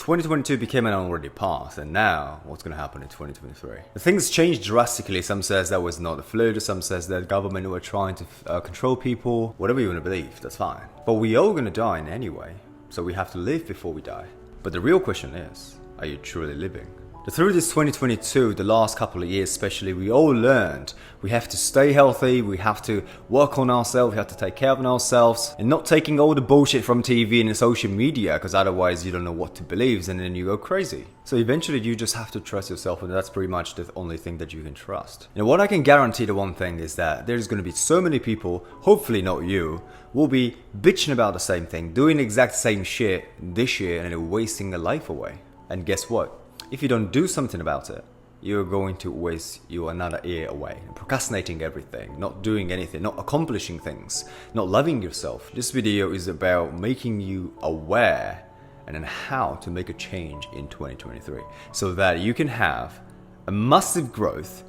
2022 became an already past, and now what's going to happen in 2023? Things changed drastically. Some says that was not a fluke, some says that government were trying to control people. Whatever you want to believe, that's fine. But we all going to die in anyway, so we have to live before we die. But the real question is, are you truly living? Through this 2022, the last couple of years especially, we all learned we have to stay healthy, we have to work on ourselves, we have to take care of ourselves, and not taking all the bullshit from TV and social media, because otherwise you don't know what to believe and then you go crazy. So eventually you just have to trust yourself, and that's pretty much the only thing that you can trust. And what I can guarantee, the one thing is that there's going to be so many people, hopefully not you, will be bitching about the same thing, doing the exact same shit this year and wasting their life away. And guess what? If you don't do something about it, you're going to waste another year away, procrastinating everything, not doing anything, not accomplishing things, not loving yourself. This video is about making you aware and then how to make a change in 2023 so that you can have a massive growth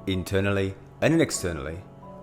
internally and externally,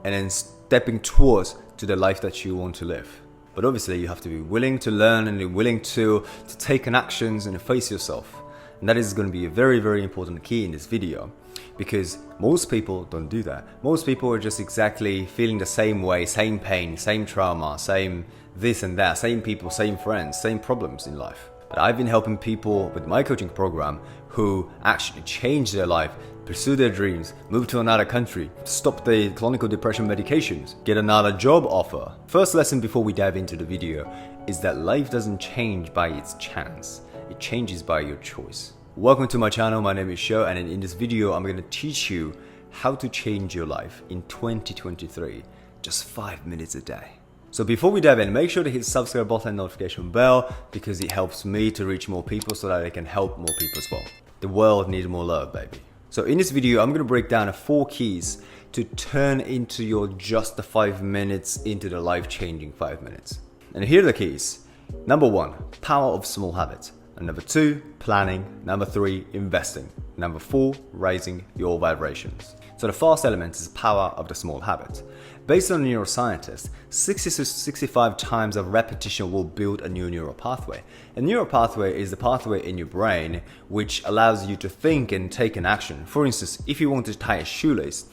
and then stepping towards to the life that you want to live. But obviously you have to be willing to learn and be willing to take an actions and face yourself. And that is going to be a very, very important key in this video, because most people don't do that. Most people are just exactly feeling the same way, same pain, same trauma, same this and that, same people, same friends, same problems in life. But I've been helping people with my coaching program who actually change their life, pursue their dreams, move to another country, stop the clinical depression medications, get another job offer. First lesson before we dive into the video is that life doesn't change by its chance. It changes by your choice. Welcome to my channel, my name is Show, and in this video I'm going to teach you how to change your life in 2023, just 5 minutes a day. So before we dive in, make sure to hit the subscribe button and notification bell, because it helps me to reach more people so that I can help more people as well. The world needs more love, baby. So in this video I'm going to break down 4 keys to turn into your just the 5 minutes into the life-changing 5 minutes. And here are the keys. Number 1, power of small habits. And number 2, planning. Number 3, investing. Number 4, raising your vibrations. So the first element is power of the small habit. Based on neuroscientists, 60 to 65 times of repetition will build a new neural pathway. A neural pathway is the pathway in your brain which allows you to think and take an action. For instance, if you want to tie a shoelace,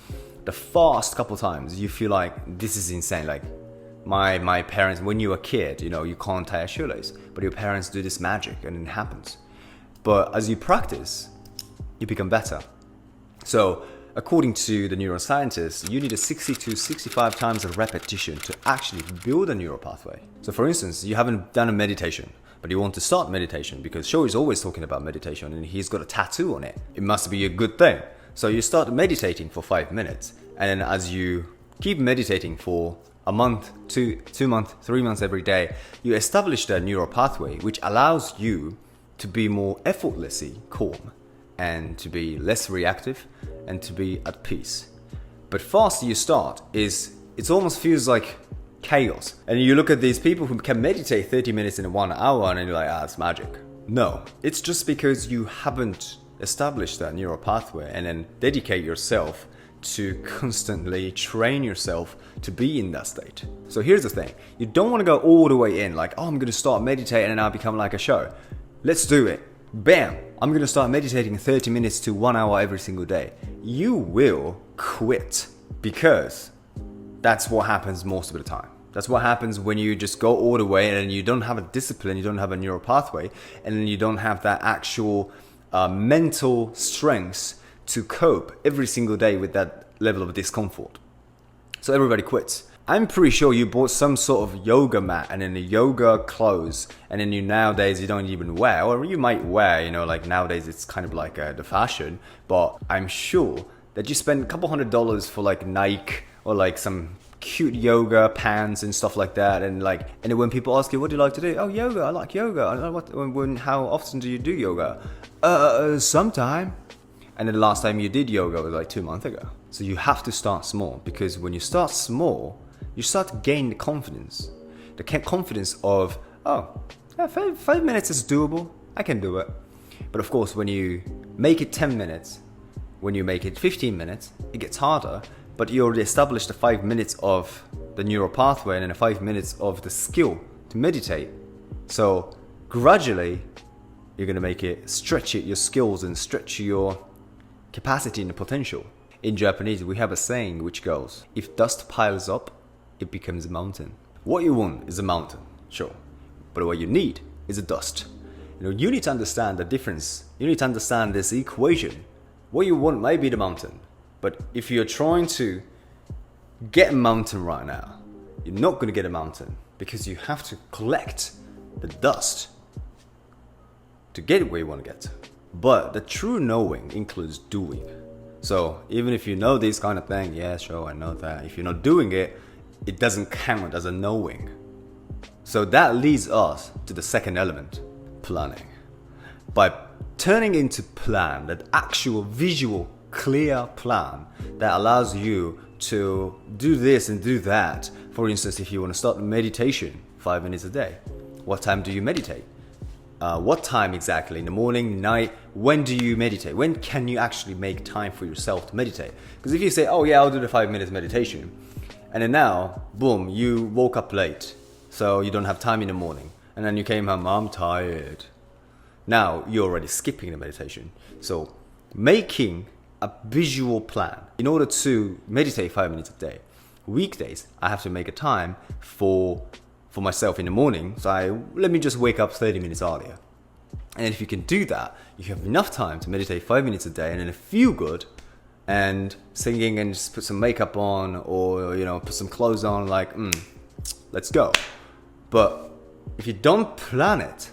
the first couple times you feel like this is insane, like my parents, when you're a kid, you can't tie a shoelace, but your parents do this magic and it happens. But as you practice, you become better. So according to the neuroscientists, you need a 60 to 65 times of repetition to actually build a neural pathway. So for instance, you haven't done a meditation, but you want to start meditation because Show is always talking about meditation and he's got a tattoo on it. It must be a good thing. So you start meditating for 5 minutes, and then as you keep meditating for a month, 2 months, 3 months every day, you establish that neural pathway which allows you to be more effortlessly calm and to be less reactive and to be at peace. But faster you start, it almost feels like chaos. And you look at these people who can meditate 30 minutes in 1 hour and you're like, it's magic. No, it's just because you haven't established that neural pathway and then dedicate yourself to constantly train yourself to be in that state. So here's the thing, you don't want to go all the way in like, I'm going to start meditating and I'll become like a Show. Let's do it. Bam! I'm going to start meditating 30 minutes to 1 hour every single day. You will quit, because that's what happens most of the time. That's what happens when you just go all the way and you don't have a discipline, you don't have a neural pathway, and then you don't have that actual mental strength to cope every single day with that level of discomfort. So everybody quits. I'm pretty sure you bought some sort of yoga mat and then the yoga clothes, and then nowadays you don't even wear, or you might wear, like nowadays it's kind of like the fashion, but I'm sure that you spend a couple $100s for like Nike or like some cute yoga pants and stuff like that, and when people ask you what do you like to do, oh, yoga, I like yoga. I don't know how often do you do yoga? Sometime. And then the last time you did yoga was like 2 months ago. So you have to start small, because when you start small, you start to gain the confidence. The confidence of, oh, yeah, 5 minutes is doable. I can do it. But of course, when you make it 10 minutes, when you make it 15 minutes, it gets harder. But you already established the 5 minutes of the neural pathway and then the 5 minutes of the skill to meditate. So gradually, You're going to make it, stretch it, your skills, and stretch your capacity and potential. In Japanese, we have a saying which goes, if dust piles up, it becomes a mountain. What you want is a mountain, sure. But what you need is a dust. You need to understand the difference. You need to understand this equation. What you want might be the mountain. But if you're trying to get a mountain right now, you're not going to get a mountain because you have to collect the dust to get where you want to get to. But the true knowing includes doing. So even if you know this kind of thing, yeah, sure, I know that. If you're not doing it, it doesn't count as a knowing. So that leads us to the second element, planning. By turning into plan, that actual visual, clear plan that allows you to do this and do that. For instance, if you want to start meditation 5 minutes a day, what time do you meditate? What time exactly? In the morning, night? When do you meditate? When can you actually make time for yourself to meditate? Because if you say, oh yeah, I'll do the 5 minutes meditation, and then now, boom, you woke up late, so you don't have time in the morning, and then you came home, I'm tired. Now you're already skipping the meditation. So making a visual plan in order to meditate 5 minutes a day. Weekdays, I have to make a time for myself in the morning, so let me just wake up 30 minutes earlier. And if you can do that, you have enough time to meditate 5 minutes a day and then feel good and singing and just put some makeup on or, put some clothes on like, let's go. But if you don't plan it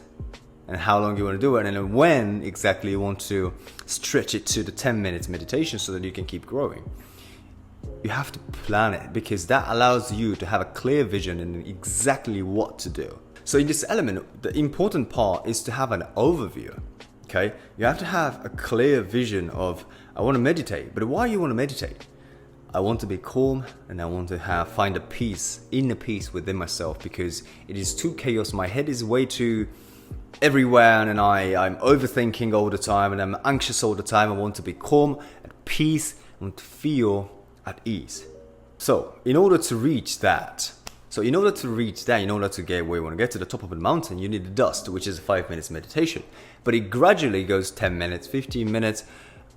and how long you want to do it and then when exactly you want to stretch it to the 10 minutes meditation so that you can keep growing, you have to plan it because that allows you to have a clear vision and exactly what to do. So in this element, the important part is to have an overview. Okay, you have to have a clear vision of, I want to meditate, but why you want to meditate? I want to be calm and I want to find a peace, inner peace within myself because it is too chaos. My head is way too everywhere and I'm overthinking all the time and I'm anxious all the time. I want to be calm, at peace, I want to feel at ease. So in order to reach that, in order to get where you want to get to the top of the mountain, you need the dust, which is a 5 minutes meditation. But it gradually goes 10 minutes, 15 minutes.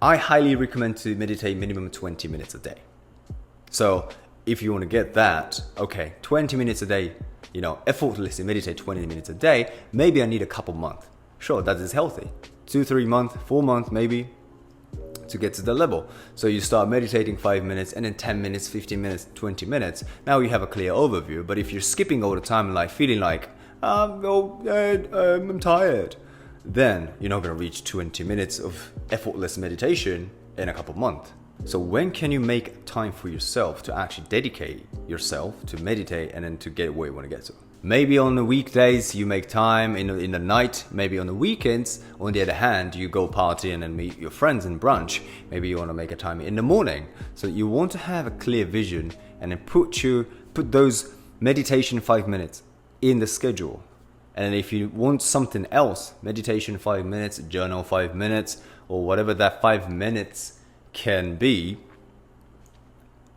I highly recommend to meditate minimum 20 minutes a day. So if you want to get that, okay, 20 minutes a day, effortlessly meditate 20 minutes a day, maybe I need a couple months. Sure, that is healthy. 2-3 months, 4 months maybe, to get to the level. So you start meditating 5 minutes and then 10 minutes, 15 minutes, 20 minutes. Now you have a clear overview. But if you're skipping all the time, like feeling like, I'm tired, then you're not going to reach 20 minutes of effortless meditation in a couple months. So when can you make time for yourself to actually dedicate yourself to meditate and then to get where you want to get to? Maybe on the weekdays you make time in the night. Maybe on the weekends, on the other hand, you go party and then meet your friends in brunch. Maybe you want to make a time in the morning. So you want to have a clear vision and then put those meditation 5 minutes in the schedule. And if you want something else, meditation 5 minutes, journal 5 minutes, or whatever that 5 minutes can be,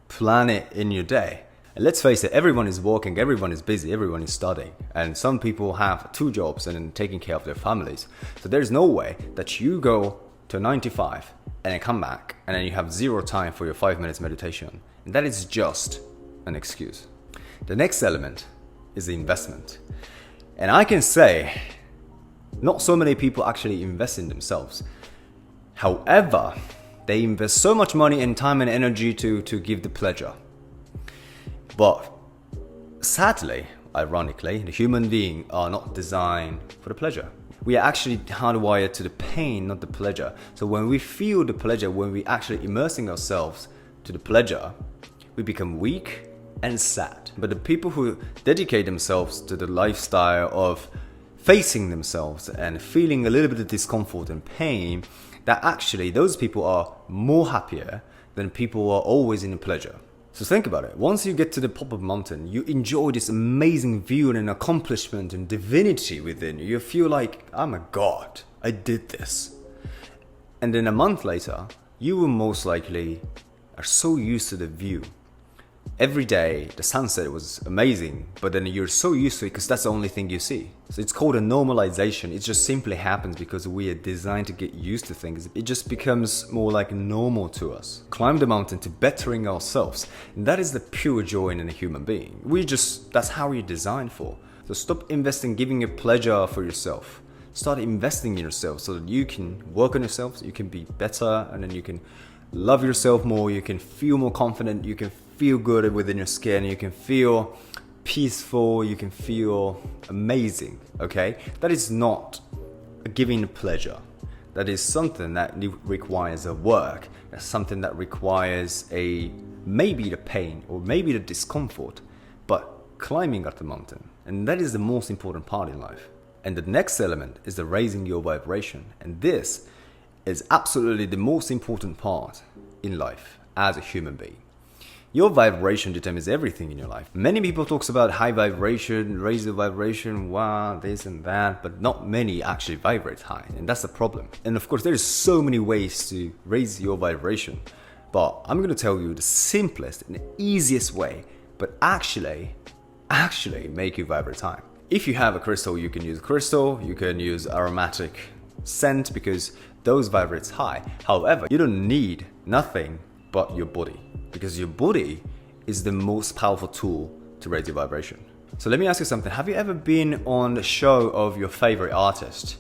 plan it in your day. And let's face it, everyone is working, everyone is busy, everyone is studying. And some people have 2 jobs and taking care of their families. So there's no way that you go to 9 to 5 and then come back and then you have 0 time for your 5 minutes meditation. And that is just an excuse. The next element is the investment. And I can say, not so many people actually invest in themselves. However, they invest so much money and time and energy to give the pleasure. But sadly, ironically, the human beings are not designed for the pleasure. We are actually hardwired to the pain, not the pleasure. So when we feel the pleasure, when we actually immersing ourselves to the pleasure, we become weak and sad. But the people who dedicate themselves to the lifestyle of facing themselves and feeling a little bit of discomfort and pain, that actually those people are more happier than people who are always in the pleasure. So think about it. Once you get to the top of the mountain, you enjoy this amazing view and an accomplishment and divinity within you. You feel like, I'm a god. I did this. And then a month later, you will most likely are so used to the view Every day, the sunset was amazing, but then you're so used to it because that's the only thing you see. So it's called a normalization. It just simply happens because we are designed to get used to things. It just becomes more like normal to us. Climb the mountain to bettering ourselves. And that is the pure joy in a human being. That's how we're designed for. So stop investing, giving you pleasure for yourself. Start investing in yourself so that you can work on yourself, so you can be better, and then you can love yourself more, you can feel more confident, you can feel good within your skin, you can feel peaceful, you can feel amazing, okay? That is not giving pleasure. That is something that requires a work. That's something that requires maybe the pain or maybe the discomfort, but climbing up the mountain. And that is the most important part in life. And the next element is the raising your vibration. And this is absolutely the most important part in life as a human being. Your vibration determines everything in your life. Many people talk about high vibration, raise the vibration, wow, this and that, but not many actually vibrate high, and that's the problem. And of course, there is so many ways to raise your vibration, but I'm going to tell you the simplest and easiest way, but actually make you vibrate high. If you have a crystal, you can use aromatic scent because those vibrates high. However, you don't need nothing but your body, because your body is the most powerful tool to raise your vibration. So let me ask you something. Have you ever been on the show of your favorite artist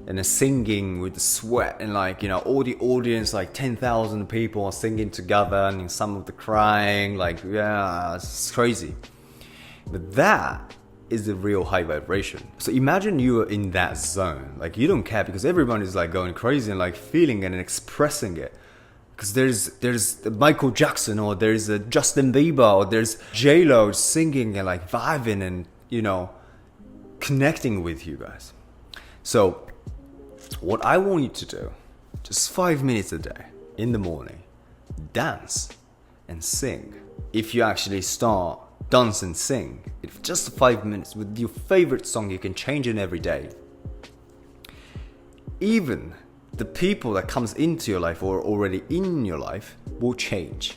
and they're singing with the sweat and all the audience, 10,000 people are singing together and some of the crying, it's crazy. But that is the real high vibration. So imagine you are in that zone. You don't care because everyone is going crazy and feeling it and expressing it. Because there's Michael Jackson, or there's a Justin Bieber, or there's J-Lo singing and vibing and connecting with you guys. So what I want you to do, just 5 minutes a day in the morning, dance and sing. If you actually start dance and sing, if just 5 minutes with your favorite song, you can change it every day. Even the people that comes into your life or already in your life will change.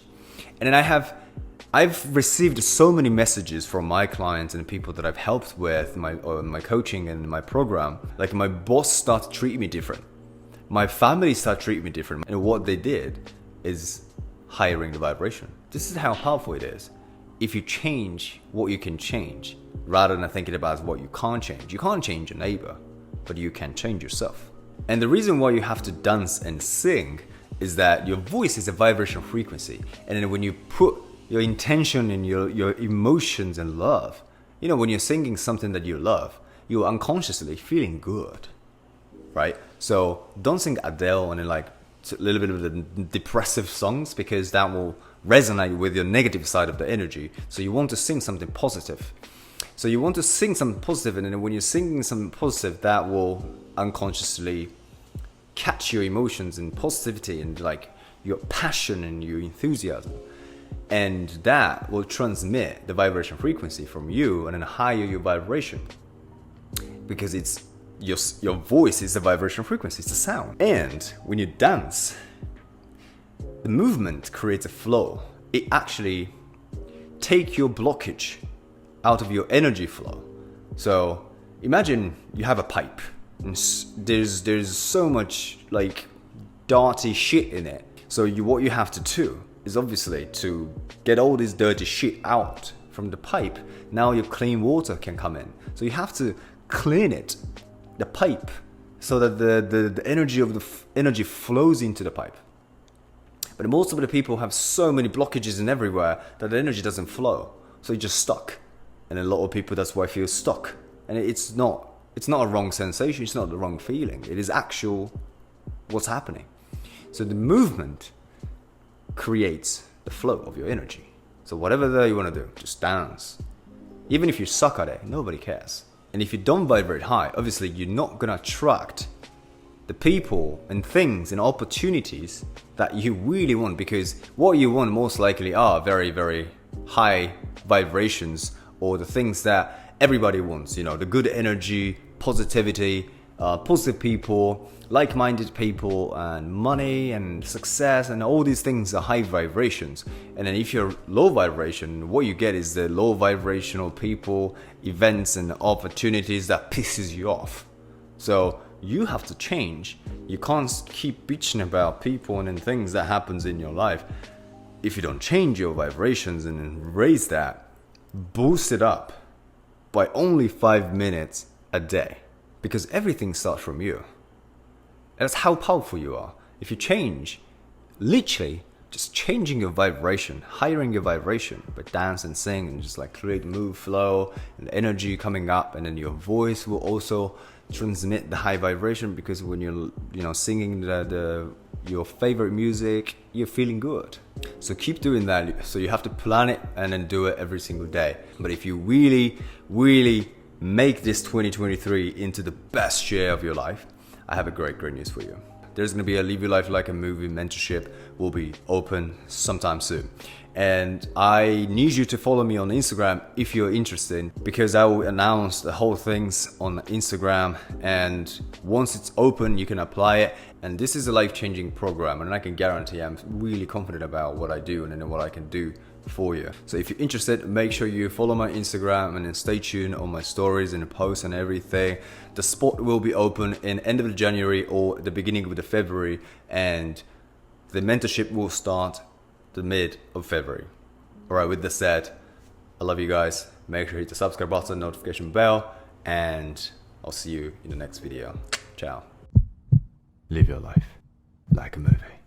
And then I've received so many messages from my clients and people that I've helped with my coaching and my program. My boss started treating me different. My family started treating me different. And what they did is hiring the vibration. This is how powerful it is. If you change what you can change, rather than thinking about what you can't change. You can't change your neighbor, but you can change yourself. And the reason why you have to dance and sing is that your voice is a vibrational frequency. And then when you put your intention and your emotions and love, when you're singing something that you love, you're unconsciously feeling good, right? So don't sing Adele and then a little bit of the depressive songs, because that will resonate with your negative side of the energy. So you want to sing something positive. So you want to sing something positive, and then when you're singing something positive, that will unconsciously catch your emotions and positivity and your passion and your enthusiasm. And that will transmit the vibration frequency from you and then higher your vibration. Because it's your voice is the vibration frequency, it's the sound. And when you dance, the movement creates a flow. It actually takes your blockage out of your energy flow. So imagine you have a pipe and there's so much dirty shit in it. So what you have to do is obviously to get all this dirty shit out from the pipe. Now your clean water can come in. So you have to clean it, the pipe, so that the energy of the energy flows into the pipe. But most of the people have so many blockages in everywhere that the energy doesn't flow. So you're just stuck. And a lot of people, that's why feel stuck. And it's not a wrong sensation, it's not the wrong feeling. It is actual what's happening. So the movement creates the flow of your energy. So whatever that you want to do, just dance. Even if you suck at it, nobody cares. And if you don't vibrate high, obviously you're not going to attract the people and things and opportunities that you really want, because what you want most likely are very, very high vibrations, or the things that everybody wants, the good energy, positivity, positive people, like-minded people, and money and success and all these things are high vibrations. And then if you're low vibration, what you get is the low vibrational people, events and opportunities that pisses you off. So you have to change. You can't keep bitching about people and things that happens in your life. If you don't change your vibrations and raise that, boost it up by only 5 minutes a day, because everything starts from you. That's how powerful you are. If you change, literally just changing your vibration, hiring your vibration, but dance and sing and just like create move flow and energy coming up, and then your voice will also transmit the high vibration, because when you're singing your favorite music, you're feeling good. So keep doing that. So you have to plan it and then do it every single day. But if you really make this 2023 into the best year of your life, I have a great news for you. There's going to be a Live Your Life Like a Movie mentorship will be open sometime soon. And I need you to follow me on Instagram if you're interested, because I will announce the whole things on Instagram, and once it's open you can apply it. And this is a life-changing program, and I can guarantee I'm really confident about what I do and then what I can do for you. So if you're interested, make sure you follow my Instagram and then stay tuned on my stories and posts and everything. The spot will be open in end of January or the beginning of the February, and the mentorship will start the mid of February. Alright, with this said, I love you guys. Make sure you hit the subscribe button, notification bell, and I'll see you in the next video. Ciao. Live your life like a movie.